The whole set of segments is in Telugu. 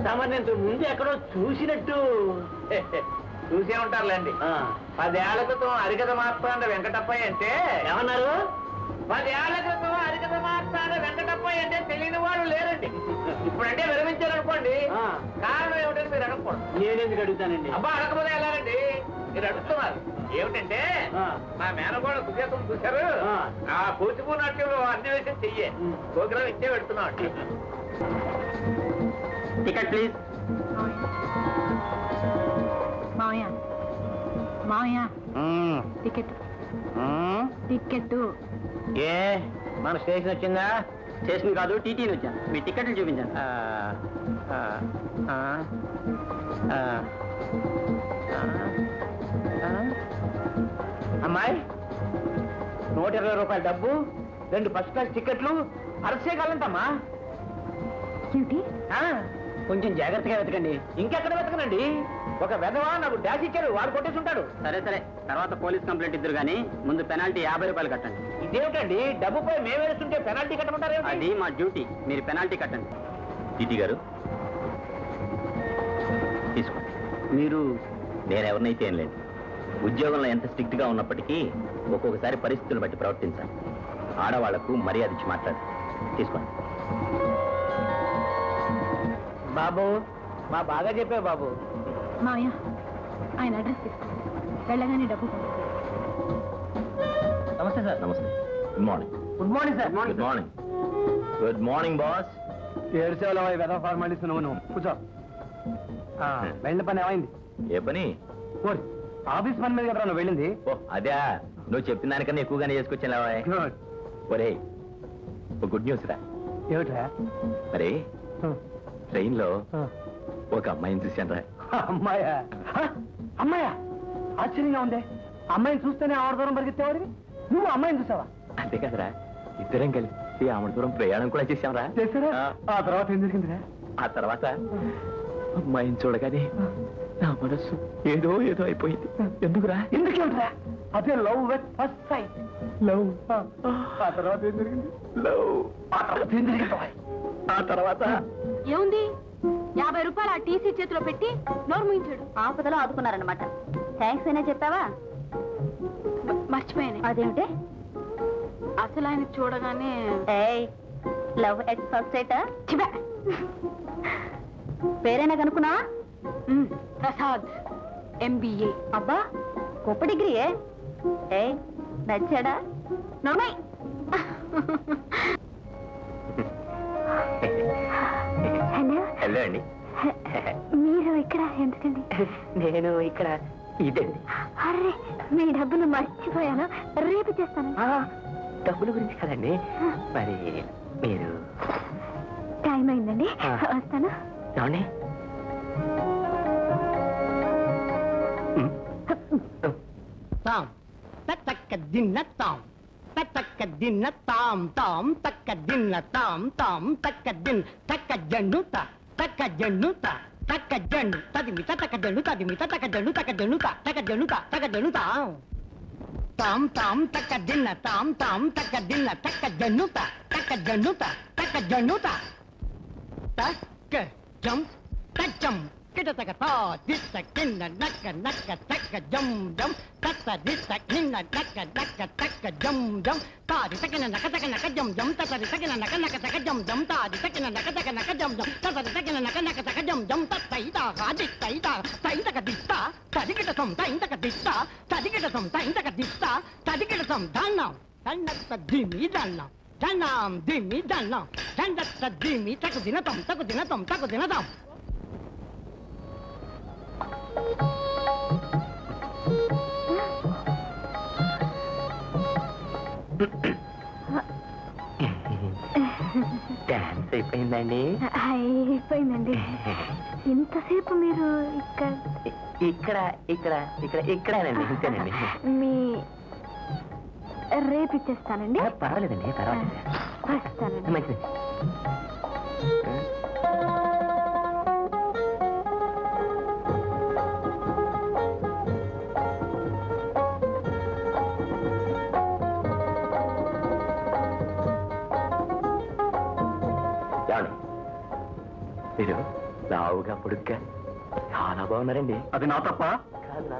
తమని ముందు ఎక్కడో చూసినట్టు. చూసే ఉంటారులేండి. 10 ఏళ్ల క్రితం అరికథ మార్తాండ వెంకటప్పయ్య అంటే ఏమన్నారు? 10 ఏళ్ల క్రితం అరికథ మార్తాండ వెంకటప్పయ్య అంటే తెలియని వాళ్ళు లేరండి. ఇప్పుడంటే విరమించారనుకోండి, కారణం ఏమిటని మీరు అడగకూడదు. నేనెందుకు అడుగుతానండి? అబ్బా, అడగకపోతే వెళ్ళారండి. మీరు అడుగుతున్నారు ఏమిటంటే, మా మేనగోడ సుజాతం చూశారు, ఆ కూచిపూ నాట్యంలో అన్ని వేసి చెయ్యే ప్రోగ్రామ్ ఇచ్చే పెడుతున్నాం. Ticket please. మావయ్య మావయ్య, టికెట్ టికెట్. ఏ మన స్టేషన్ వచ్చిందా? స్టేషన్ కాదు, టీటీని వచ్చాను. మీ టికెట్లు చూపించాను. అమ్మాయి, 120 రూపాయల డబ్బు, 2 ఫస్ట్ క్లాస్ టికెట్లు అరసే కాలంటమ్మా. ఏమిటి? కొంచెం జాగ్రత్తగా వెతకండి. ఇంకెక్కడ వెతకనండి? ఒక వెధవా నాకు డాష్ ఇచ్చాడు, వాడు కొట్టేసి ఉంటాడు. సరే సరే, తర్వాత పోలీస్ కంప్లైంట్ ఇద్దరు కానీ ముందు పెనాల్టీ 50 రూపాయలు కట్టండి. ఇదేమిటండి, డబ్బుపై మేము వేస్తుంటే పెనాల్టీ కట్టమంటారు? అది మా డ్యూటీ, మీరు పెనాల్టీ కట్టండి. టీటీ గారు తీసుకోండి. మీరు? నేను ఎవరినైతే ఏం లేదు. ఉద్యోగంలో ఎంత స్ట్రిక్ట్ గా ఉన్నప్పటికీ ఒక్కొక్కసారి పరిస్థితులు బట్టి ప్రవర్తించాలి. ఆడవాళ్లకు మర్యాద ఇచ్చి మాట్లాడు. తీసుకోండి. బాబు, మా బాగా చెప్పావు బాబు. మావయ్య, ఆయన అడ్రస్ తీసుకో, వెళ్ళగానే డబ్బు పంపించు. నమస్తే సార్. నమస్తే. Good morning. Good morning sir. Good morning. Good morning boss. ఏడ్చేవాళ్ళ వెధవ ఫార్మాలిటీస్ నువ్వు కూర్చో. వెళ్ళిన పని ఏమైంది? ఏ పని? ఆఫీస్ పని మీద కదా నువ్వు వెళ్ళింది. ఓ అదే, నువ్వు చెప్పిన దానికన్నా ఎక్కువగానే చేసుకొచ్చావా? ఒరే, గుడ్ న్యూస్ రా. ఏమిట్రా? మరి ట్రైన్ లో ఒక అమ్మాయిని చూశాను రా. అమ్మాయా? అమ్మాయా? ఆశ్చర్యంగా ఉంది. అమ్మాయిని చూస్తేనే ఆవిడ దూరం పరిగెత్తేవాడివి, నువ్వు అమ్మాయిని చూసావా? అంతే కదరా, ఇద్దరం కలిసి ఆమె దూరం ప్రయాణం కూడా చేశాంరా. చేశారా? ఆ తర్వాత ఏం జరిగిందిరా? ఆ తర్వాత అమ్మాయిని చూడగానే నా మనస్సు ఏదో ఏదో అయిపోయింది. ఎందుకురా? ఎందుకేమిట్రా? అదే love with first sight. Love. ఆ తర్వాత ఏం జరిగింది? లవ్. ఆ తర్వాత ఏం జరిగింది? ఆ తర్వాత ఏముంది, 50 రూపాయలు ఆ టీసీ చేతిలో పెట్టి నోరు ముయించాడు. ఆపదలో ఆదుకున్నారనమాట. థ్యాంక్స్ అయినా చెప్పావా? మర్చిపోయాను. అదేమిటి? అసలు ఆయన చూడగానే లవ్ ఎట్ ఫస్ట్ సైట్. పేరైనా కనుక్కున్నా? ప్రసాద్, MBA. అబ్బా, గొప్ప డిగ్రీయే. నచ్చాడా? నోమై. హలో. హలో అండి. మీరు ఇక్కడ ఎందుకండి? నేను ఇక్కడ ఇదండి. అరే, మీ డబ్బులు మర్చిపోయాను, రేపు చేస్తాను. డబ్బుల గురించి కదండి. మరి మీరు? టైం అయిందండి, వస్తాను. ఏమండి? తక్క దిన్న తాం, తక్క దిన్న తాం తాం, తక్క దిన్న తాం తాం, తక్క దిన్ తక్క జన్నుత, తక్క జన్నుత, తక్క జన్ను తదిమిత, తక్క జన్ను తదిమిత, తక్క జన్ను తక్క జన్నుత, తక్క జన్నుత, తక్క జన్నుత తాం తాం, తక్క దిన్న తాం తాం, తక్క దిన్న తక్క జన్నుత, తక్క జన్నుత, తక్క జన్నుత, తక్క జం తచ్చం కిటతక తా దిత్త కిన్న నక్క నక్క తక్క జం జం తత్త దిత్త కిన్న నక్క నక్క తక్క జం జం తాది తకిన నక తక నక జం జం తతది తకిన నక నక తక జం జం తాది తకిన నక తక నక జం జం తతది తకిన నక నక తక జం జం తత్తైతా దిత్తైతా తైతక దిత్త తదికిట సం తైతక దిత్త తదికిట సం తైతక దిత్త తదికిట సం దన్నం దన్నత్త దిమి దన్నం దన్నం దిమి దన్నం దన్నత్త దిమి తకు దినతం తకు దినతం తకు దినతం. డాన్స్ అయిపోయిందండి. అయిపోయిందండి. ఇంతసేపు మీరు ఇక్కడ ఇక్కడ ఇక్కడ ఇక్కడ ఇక్కడేనండి. ఇంతేనండి. మీ రేపు ఇచ్చేస్తానండి. పర్వాలేదండి, పర్వాలేదు. వస్తానండి. మంచిది. మీరు లావుగా పొడుగ్గా చాలా బాగున్నారండి. అది నా తప్ప కాదు నా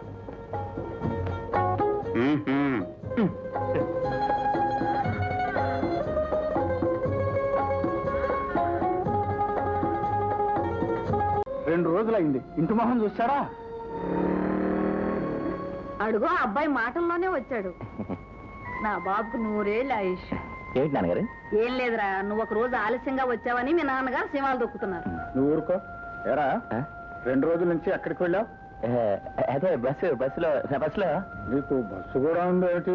రెండు రోజులైంది, ఇంటి మొహం చూసారా? అడుగు ఆ అబ్బాయి మాటల్లోనే వచ్చాడు. నా బాబుకు 100 ఏళ్ళు ఆయుష్. ఏంటి నాన్నగారు? ఏం లేదురా, నువ్వు ఒక రోజు ఆలస్యంగా వచ్చావని మీ నాన్నగారు సింహాలు దొక్కుతున్నారు. నువ్వు ఊరుకో. ఎరా 2 రోజుల నుంచి ఎక్కడికి వెళ్ళావు? అదే బస్సులో నీకు బస్సు కూడా ఉందేమిటి?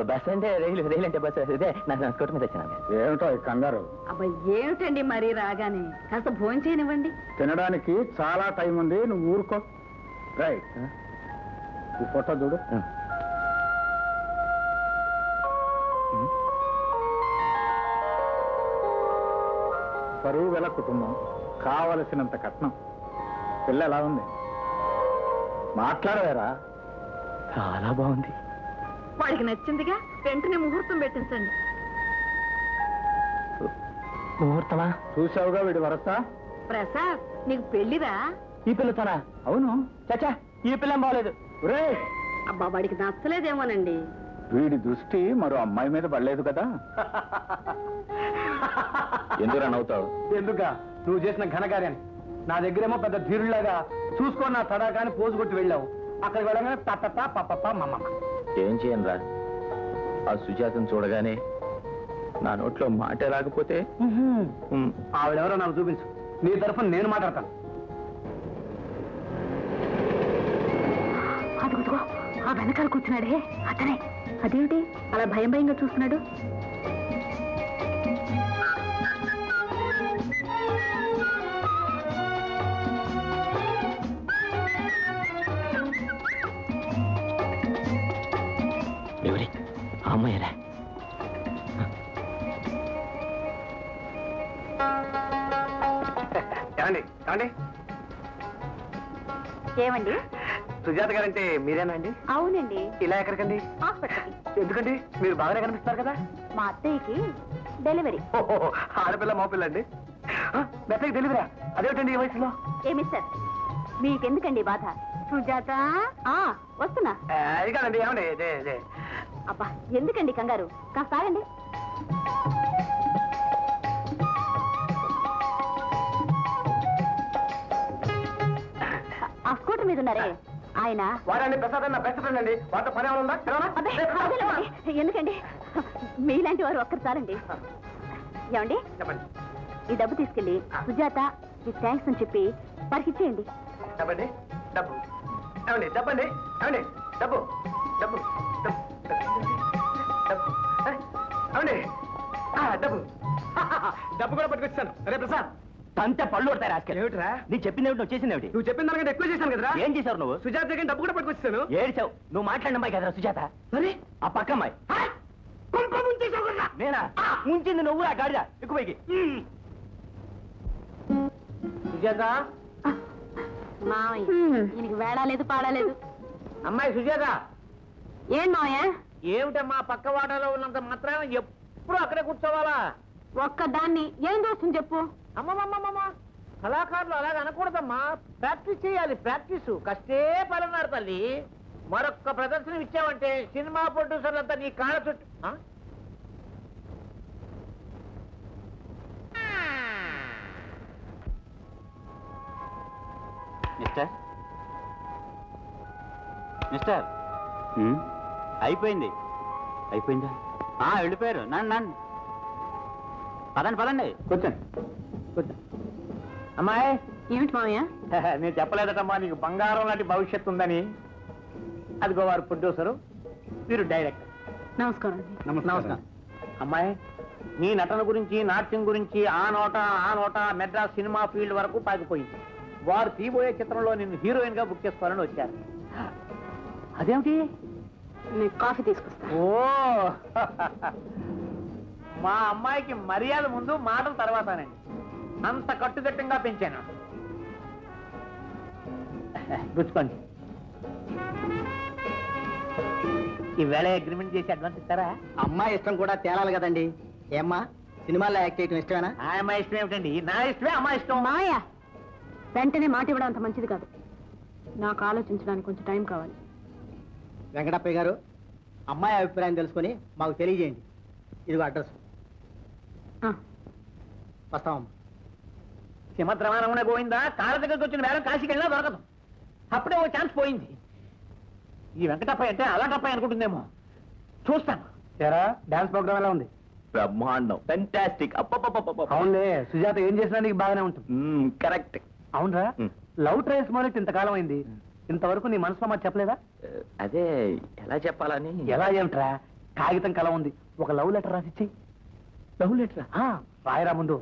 బస్సు అంటే రైలు అంటే బస్సు. ఇదే నాకు స్కూటర్ మీద వచ్చాను. ఏమిటో ఈ కంగారు? అబ్బాయి ఏమిటండి మరీ రాగానే కాస్త భోజనం చేయనివ్వండి. తినడానికి చాలా టైం ఉంది, నువ్వు ఊరుకో. రైట్, ఈ ఫోటో చూడు. పరువు గల కుటుంబం, కావలసినంత కట్నం. పిల్ల ఎలా ఉంది? మాట్లాడవేరా? చాలా బాగుంది. వాడికి నచ్చిందిగా, వెంటనే ముహూర్తం పెట్టించండి. ముహూర్తమా? చూసావుగా వీడి వరస. ప్రసాద్, నీకు పెళ్లిరా? ఈ పిల్లతోనా? అవును. చచ్చా, ఈ పిల్ల బాగలేదు. ఒరేయ్, అబ్బా వాడికి నచ్చలేదేమోనండి. వీడి దృష్టి మరో అమ్మాయి మీద పడలేదు కదా? ఎందుకు నవ్వుతావు? ఎందుక నువ్వు చేసిన ఘనకార్యాన్ని నా దగ్గరేమో పెద్ద ధీరులాగా చూసుకొని నా తడాకాని పోజు కొట్టి వెళ్ళావు. అక్కడికి వెళ్ళగానే తట్టత పప్ప మమ్మ. ఏం చేయనురా, ఆ సుజాతను చూడగానే నా నోట్లో మాట రాకపోతే ఆవిడెవరో నాకు చూపించు, నీ తరఫున నేను మాట్లాడతాను. అదుగుదుగో ఆ వెనకాల కూర్చున్నాడే అతనే. అదేమిటి అలా భయం భయంగా చూస్తున్నాడు? ఎవరి ఆ అమ్మాయిరా? ఏమండి ఏమండి, ఏమండి? సుజాత గారంటే మీరేనండి? అవునండి. ఇలా ఎక్కడికండి? హాస్పిటల్కి. ఎందుకండి? మీరు బాగానే కనిపిస్తారు కదా. మా అత్తయ్యకి డెలివరీ. ఆడపిల్ల మగపిల్ల అండి? మెత్తకి డెలివరీ? అదేమిటండి ఈ వయసులో? ఏమి సార్ మీకెందుకండి బాధ? సుజాత వస్తున్నా. అది కాదండి, ఏమండి ఇదే అబ్బా ఎందుకండి కంగారు, కాస్త ఆగండి. ఆ స్కూటర్ మీద ఉన్నారే ఆయన. వారండి ప్రసాద్ అన్న బెస్ట్ ఫ్రెండ్ అండి. వాటితో పని ఏమైనా ఉందా? అబ్బే, అదేలేండి. ఎందుకండి మీలాంటి వారు ఒక్కరు చాలండి. ఏమండి, చెప్పండి ఈ డబ్బు తీసుకెళ్ళి సుజాత ఈ థ్యాంక్స్ అని చెప్పి వారికి ఇచ్చేయండి. చెప్పండి. డబ్బు ఏమండి? డబ్బండి ఏమండి? డబ్బు డబ్బు డబ్బు డబ్బు ఏమండి? డబ్బు డబ్బు కూడా పట్టుకొచ్చాను. అరే ప్రసాద్, అంతే పళ్ళు కొడతాయి రాసుకెళ్ళి. ఏమిట్రా? నీ చెప్పింది ఏమిటి, నువ్వు చేసింది ఏమిటి? నువ్వు చెప్పిన దానికంటే ఎక్కువ చేశాను కదరా. ఏం చేశావు నువ్వు? సుజాత దగ్గర డబ్బు కూడా పట్టుకొచ్చాను. ఏడ్చావు. నువ్వు మాట్లాడిన అమ్మాయి కదరా సుజాత? మరి ఆ పక్క అమ్మాయి. నేనా? ముంచింది నువ్వు, ఆ గాడిద ఎక్కువైకి. సుజాత, ఈయనకి వేళలేదు పాడలేదు. అమ్మాయి సుజాత. ఏం మావయ్య? ఏమిటమ్మా పక్క వాటాలో ఉన్నంత మాత్రాన ఎప్పుడు అక్కడే కూర్చోవాలా? ఒక్కదాన్ని ఏం దోస్తుంది చెప్పు. అమ్మమ్మమ్మమ్మ, కళాకారులు అలాగ అనకూడదమ్మా. ప్రాక్టీస్ చేయాలి, ప్రాక్టీస్. కష్టే పలనాడు తల్లి. మరొక్క ప్రదర్శన ఇచ్చావంటే సినిమా ప్రొడ్యూసర్లంతా నీ కాళ్ళ చుట్టూ. మిస్టర్ మిస్టర్ అయిపోయింది. అయిపోయిందా? వెళ్ళిపోయారు. నన్ను పదండి. కూర్చోండి కూర్చోండి. అమ్మాయి, ఏమిటి మావయ్య? నేను చెప్పలేదటమ్మా నీకు బంగారం లాంటి భవిష్యత్తు ఉందని. అదిగో వారు ప్రొడ్యూసరు, వీరు డైరెక్టర్. నమస్కారం. నమస్కారం. అమ్మాయి, నీ నటన గురించి, నాట్యం గురించి ఆ నోట మెడ్రాస్ సినిమా ఫీల్డ్ వరకు పాకిపోయింది. వారు తీయబోయే చిత్రంలో నిన్ను హీరోయిన్ గా బుక్ చేసుకోవాలని వచ్చారు. అదేమిటి? నేను కాఫీ తీసుకొస్తా. ఓ మా అమ్మాయికి మర్యాద ముందు, మాటల తర్వాతనండి. అంత కట్టుదిట్టంగా పెంచాను. గుచ్చుకోండి. ఈవేళ అగ్రిమెంట్ చేసి అడ్వాన్స్ ఇస్తారా? అమ్మాయి ఇష్టం కూడా తేలాలి కదండి. ఏమ్మా, సినిమాల్లో యాక్ట్ చేయడం ఇష్టమేనా? ఆ అమ్మాయి ఇష్టం ఏమిటండి? నా ఇష్టమే అమ్మాయి ఇష్టం. మావయ్య వెంటనే మాట ఇవ్వడం అంత మంచిది కాదు. నాకు ఆలోచించడానికి కొంచెం టైం కావాలి. వెంకటప్పయ్య గారు, అమ్మాయి అభిప్రాయం తెలుసుకొని మాకు తెలియజేయండి. ఇదిగో అడ్రస్. వస్తామమ్మా. సింహద్రమానమునే పోయిందా, కాళ్ళ దగ్గరికి వచ్చిన వేళ కాశీకి వెళ్ళినా దొరకదు. అప్పుడే ఓ ఛాన్స్ పోయింది. ఈ వెంకటప్పయ్య అంటే అలాంటప్పయ్య అనుకుంటుందేమో. చూస్తాను. తెరా డాన్స్ ప్రోగ్రామ్ ఎలా ఉంది? బ్రహ్మాండం, ఫెంటాస్టిక్. అవునులే, సుజాత ఏం చేసినా నీకు బాగానే ఉంటుంది. కరెక్ట్. అవునరా, లవ్ ట్రయల్స్ మొదలెట్టి ఇంతకాలం అయింది, ఇంతవరకు నీ మనసులో మాట చెప్పలేదా? అదే ఎలా చెప్పాలని. ఎలా ఏమిట్రా, కాగితం కల ఉంది, ఒక లవ్ లెటర్ రాసిచ్చి. లవ్ లెటరా? రాయరా ముందు.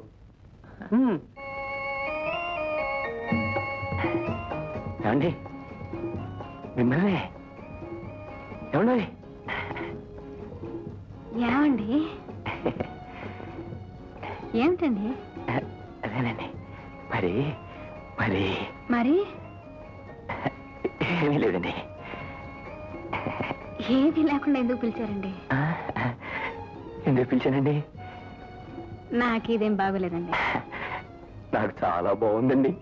ఏమండి, మిమ్మల్ని ఏమండి? ఏమండి? ఏమిటండి? అదేనండి, మరి మరి మరి ఏమీ లేదండి. ఏది లేకుండా ఎందుకు పిలిచారండి? ఎందుకు పిలిచానండి? నాకు ఇదేం బాగోలేదండి. నాకు చాలా బాగుందండి.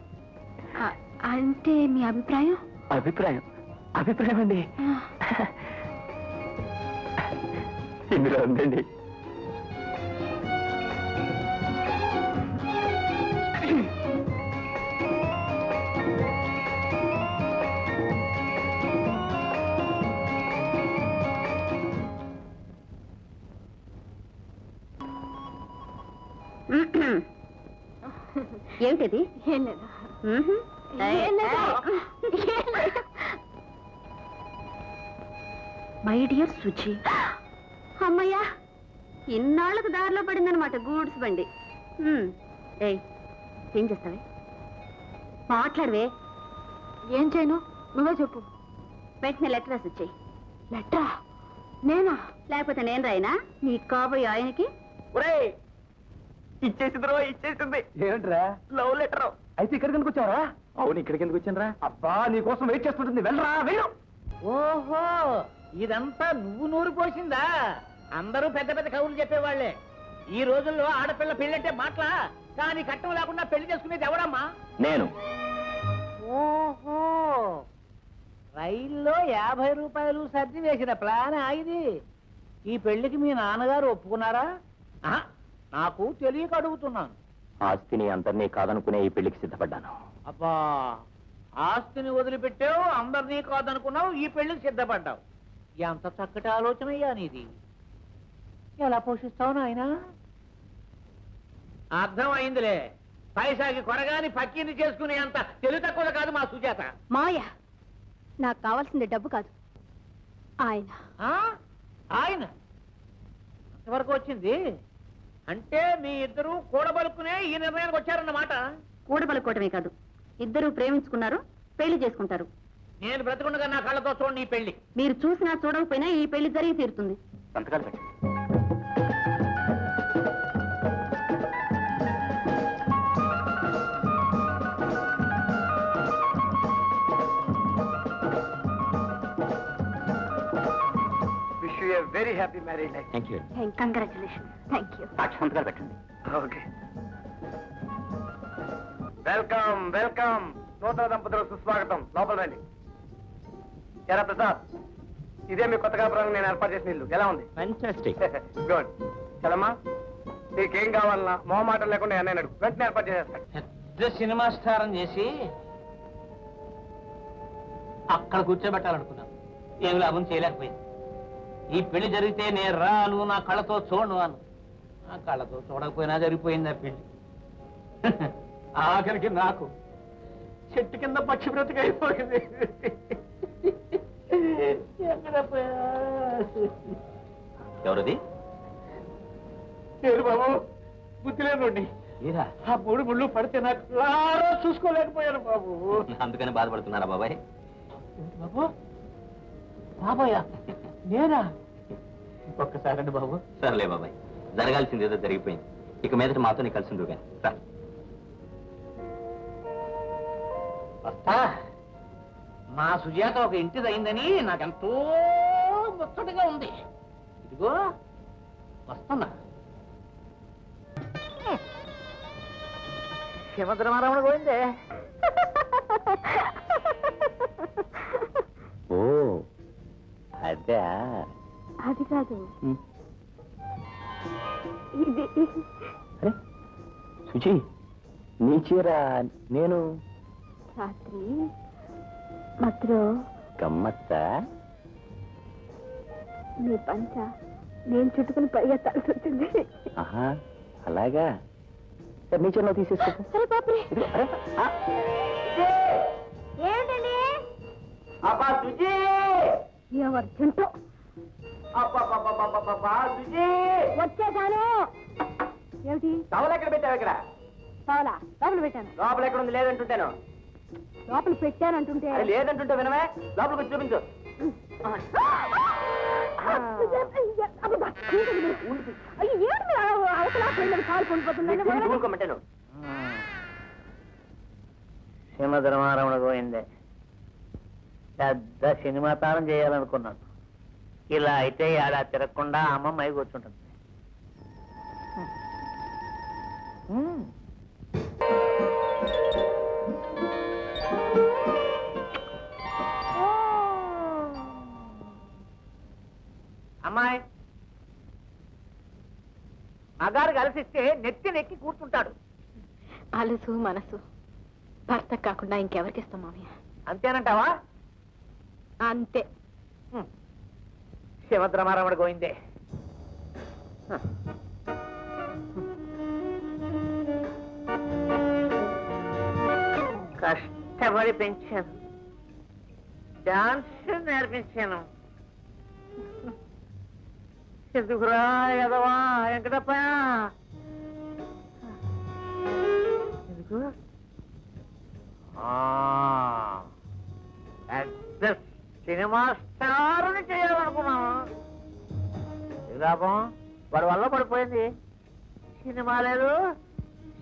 అంటే మీ అభిప్రాయం? అభిప్రాయం అభిప్రాయం అండి ఇందులో ఉందండి. ఏమిటది? ఏం లేదు. My dear Suchi. అమ్మయ్యా, ఇన్నాళ్ళకు దారిలో పడిందనమాట గూడ్స్ బండి. ఏం చేస్తావే? మాట్లాడవే. ఏం చేయను, నువ్వే చెప్పు. వెంటనే లెటర్ రాసి వచ్చాయి. లెటరా? నేనా? లేకపోతే నేను రాయినా నీ కాబోయే ఆయనకి? ఇచ్చేసింది. ఏమిట్రా? Love letter. అయితే ఇక్కడికి ఎందుకు వచ్చావరా? అవును, ఇక్కడికి ఎందుకు వచ్చానరా? అబ్బా, నీ కోసం వెయిట్ చేస్తుంటుంది, వెళ్ళరా వెళ్ళు. ఓహో, ఇదంతా నువ్వు నూరు పోసిందా? అందరూ పెద్ద పెద్ద కవులు చెప్పేవాళ్లే. ఈ రోజుల్లో ఆడపిల్ల పెళ్ళంటే మాటలా, కానీ కట్టం లేకుండా పెళ్లి చేసుకునేది ఎవడమ్మా? నేను. ఓహో, రైల్లో 50 రూపాయలు సర్ది వేసిన ప్లాన్ ఇది. ఈ పెళ్లికి మీ నాన్నగారు ఒప్పుకున్నారా? నాకు తెలియక అడుగుతున్నాను. ఆస్తిని అందరినీ కాదనుకునే ఈ పెళ్లికి సిద్ధపడ్డాను. అబ్బా, ఆస్తిని వదిలిపెట్టావు, అందరినీ కాదనుకున్నావు, ఈ పెళ్లికి సిద్ధపడ్డావు. ఎంత చక్కటి ఆలోచన అయ్యా నీది. ఎలా పోషిస్తావు నాయనా? అర్థం అయిందిలే. పైసాకి కొరగాని పక్కింది చేసుకునే అంత తెలివి తక్కువ కాదు మా సుజాత. మాయ, నాకు కావాల్సింది డబ్బు కాదు, ఆయన. ఆయన ఎంతవరకు వచ్చింది? అంటే మీ ఇద్దరు కూడబలుకునే ఈ నిర్ణయానికి వచ్చారన్నమాట. కూడబలుకోవటమే కాదు, ఇద్దరు ప్రేమించుకున్నారు, పెళ్లి చేసుకుంటారు. నేను బ్రతకుండగా నా కళ్ళతో చూడండి ఈ పెళ్లి. మీరు చూసినా చూడకపోయినా ఈ పెళ్లి జరిగి తీరుతుంది. సంతకాలు పెట్టండి. Wish you a very happy marriage life. Thank you. Congratulation. Thank you. సంతకాలు పెట్టండి. ఓకే. Welcome welcome. నూతన దంపతులకు సుస్వాగతం. లోపల రండి. ఎరా ప్రసాద్, ఇదే మీ కొత్త కాపురానికి నేను ఏర్పాటు చేసిన ఇల్లు. ఎలా ఉంది? ఫెంటాస్టిక్. గుడ్. చలమ్మా, నీకేం కావాలన్నా మొహమాటం లేకుండా అన్నయ్య అడుగు, వెంటనే ఏర్పాటు చేసేస్తాడు. పెద్ద సినిమా స్టారం చేసి అక్కడ కూర్చోబెట్టాలనుకున్నాను. ఏమి లాభం చేయలేకపోయింది. ఈ పెళ్లి జరిగితే నేను రాను, నా కళ్ళతో చూడను అను. నా కళ్ళతో చూడకపోయినా జరిగిపోయింది ఆ పెళ్లి. ఆఖరికి నాకు చెట్టు కింద పక్షి బ్రతికైపోయింది. ఎవరది? లేదు బాబు, బుద్ధి లేదండి. మీరా? ఆ 3 ముళ్ళు పడితే నాకు లారో చూసుకోలేకపోయాను బాబు. అందుకని బాధపడుతున్నారా బాబాయ్? బాబు, బాబాయ్ నేనా? ఒక్కసారండి బాబు. సరేలే బాబాయ్, జరగాల్సింది ఏదో జరిగిపోయింది. ఇక మీదట మాతో నీ కలిసి ఉండు కానీ రా. వస్తా. మా సుజాత ఒక ఇంటిదైందని నాకెంతో ముచ్చటగా ఉంది. ఇదిగో వస్తున్నా. శ్రీమద్రమారమణ పోయిందే. ఓ అదే. అది కాదు, ఇది. అరే సుచి, నీ చీర నేను రాత్రి మధ్యలో గమ్మత్త. నీ పంచ నేను చుట్టుకుని పరిగెత్తాల్సి వచ్చింది. ఆహా అలాగా. సరే నీ చీరలో తీసేసుకో. సరే పాపరే. ఇదిగో, అరే, ఆ. ఏమిటండి? అబ్బా సుజీ, ఏమర్జెంటో సుజీ, వచ్చేసాను. ఏమిటి? టవల్ ఎక్కడ పెట్టావు? ఇక్కడ పావులా లోపల పెట్టాను. లోపల ఎక్కడ ఉంది? లేదంటుంటాను. లోపల పెట్టానంటుంటే అరే లేదంటుంటే వినవే, లోపలికి వచ్చి చూపించు. ఊరుకోమంటాను. శ్రీమద్రమారమణ పోయిందే. పెద్ద సినిమా తారం చేయాలనుకున్నాను. ఇలా అయితే ఏడా తిరగకుండా అమ్మమ్మ అయి కూర్చుంటుంది. అమ్మాయి, మగారు కలిసిస్తే నెత్తి నెక్కి కూర్చుంటాడు. అలుసు మనసు భర్త కాకుండా ఇంకెవరికి ఇస్తాం మామయ్య? అంతేనంటావా? అంతే. శివద్రమారమణ గోయిందే. కష్టపడి పెంచాను, డాన్స్ నేర్పించాను. ఎందుకురా ఎదవా వెంకటప్ప? ఎందుకు? పెద్ద సినిమా స్టార్ని చేయాలనుకున్నాను. లాభం, వాడి వల్ల పడిపోయింది. సినిమా లేదు,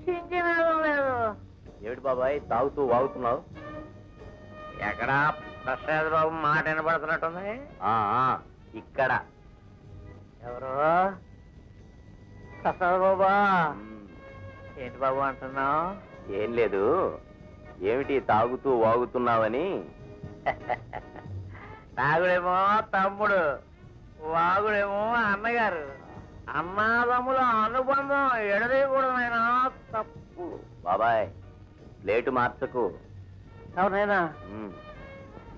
సింగినాదం లేదు. ఏమిటి బాబాయ్ తాగుతూ వాగుతున్నావు? ఎక్కడా ప్రసాద్ బాబు మాట వినపడుతున్నట్టుంది. ఇక్కడ ఎవరు? ప్రసాద్ బాబా? ఏంటి బాబు అంటున్నావు? ఏం లేదు. ఏమిటి తాగుతూ వాగుతున్నావని. తాగుడేమో తమ్ముడు, వాగుడేమో అన్నగారు. అన్నాదమ్ముల అనుబంధం ఎడదీయకూడదైనా తప్పు. బాబాయ్ ప్లేటు మార్చకు. అవునైనా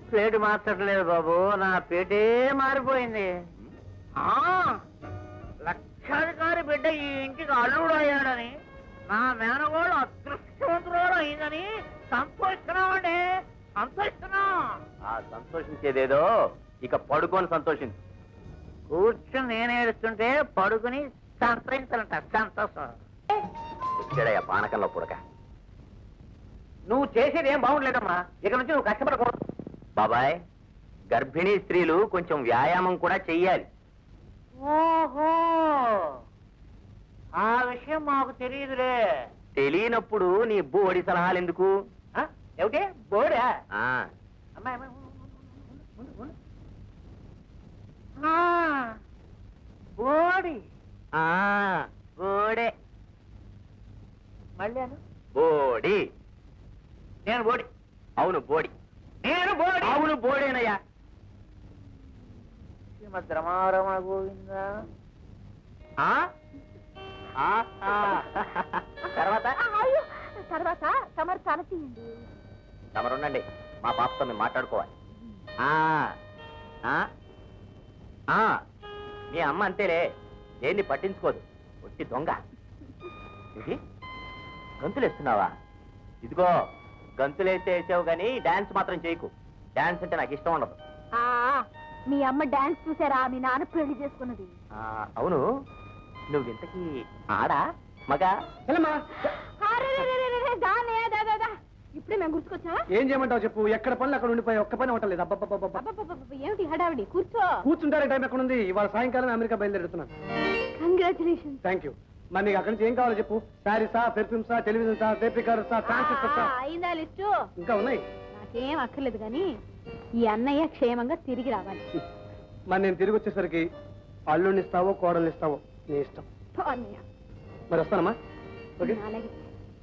ప్లేటు మార్చట్లేదు బాబు, నా పేటే మారిపోయింది. లక్షాధికారి బిడ్డ ఈ ఇంటికి అల్లుడు అయ్యాడని, నా మేనగోడు అదృష్టవంతుడు అయిందని సంతోషిస్తున్నామండి. సంతోషిస్తున్నాం. సంతోషించేదేదో ఇక పడుకొని సంతోషించు. కూర్చుని నేను ఏడుస్తుంటే పడుకుని సంతోషించాలంట. సంతోషం. వచ్చాడయ్యా పానకంలో పుడక. నువ్వు చేసేది ఏం బాగుండలేదమ్మా. ఇక నుంచి నువ్వు కష్టపడకూడదు. బాబాయ్ గర్భిణీ స్త్రీలు కొంచెం వ్యాయామం కూడా చెయ్యాలి. ఓహో, ఆ విషయం మాకు తెలియదులే. తెలియనప్పుడు నీ బోడి సలహాలు ఎందుకు? ఏమిటి బోడా? అమ్మాయి బోడి. బోడే. మళ్ళీ అను. బోడి. నేను బోడి. అవును బోడి. నేను బోడి. అవును బోడేనయ్యా. శ్రీమద్రమారమణ గోవిందా. తర్వాత తర్వాత తమరు తల తీయండి. తమరుండండి, మా పాపతో మేము మాట్లాడుకోవాలి. మీ అమ్మ అంతేలే, దేన్ని పట్టించుకోదు. ఒట్టి దొంగ. ఇది గంతులేస్తున్నావా? ఇదిగో గంతులేస్తే వేసావు గానీ డాన్స్ మాత్రం చేయకు. డాన్స్ అంటే నాకు ఇష్టం ఉండదు. మీ అమ్మ డాన్స్ చూసారా? మీ నాన్న పెళ్లి చేసుకున్నది. అవును, నువ్వు ఇంతకీ ఆడా మగా? ఇప్పుడే మేము గుర్తుకొచ్చా? ఏం చేయమంటావు చెప్పు. ఎక్కడ పనులు అక్కడ ఉండిపోయి ఒక్క పని ఉండలేదు. ఏమిటి హడావిడి? కూర్చో. కూర్చుంటారే టైం ఎక్కడ ఉంది? ఇవాళ సాయంకాలం అమెరికా బయలుదేరుతున్నాను. కంగ్రాచులేషన్. Thank you. మరి నీకు అక్కడి నుంచి ఏం కావాలో చెప్పు. శారీసా, పెర్ఫ్యూమ్సా, టెలివిజన్సా, టేప్ రికార్డర్సా, ట్రాన్సిస్టర్సా? అయిందా లిస్టు? ఇంకా ఉన్నాయి. నాకేం అక్కర్లేదు కానీ ఈ అన్నయ్య క్షేమంగా తిరిగి రావాలి. మరి నేను తిరిగి వచ్చేసరికి అల్లుడిని ఇస్తావో కోడల్ని ఇస్తావో నీ ఇష్టం. అన్నయ్య మరి వస్తానమ్మా. ఓకే. అలాగే.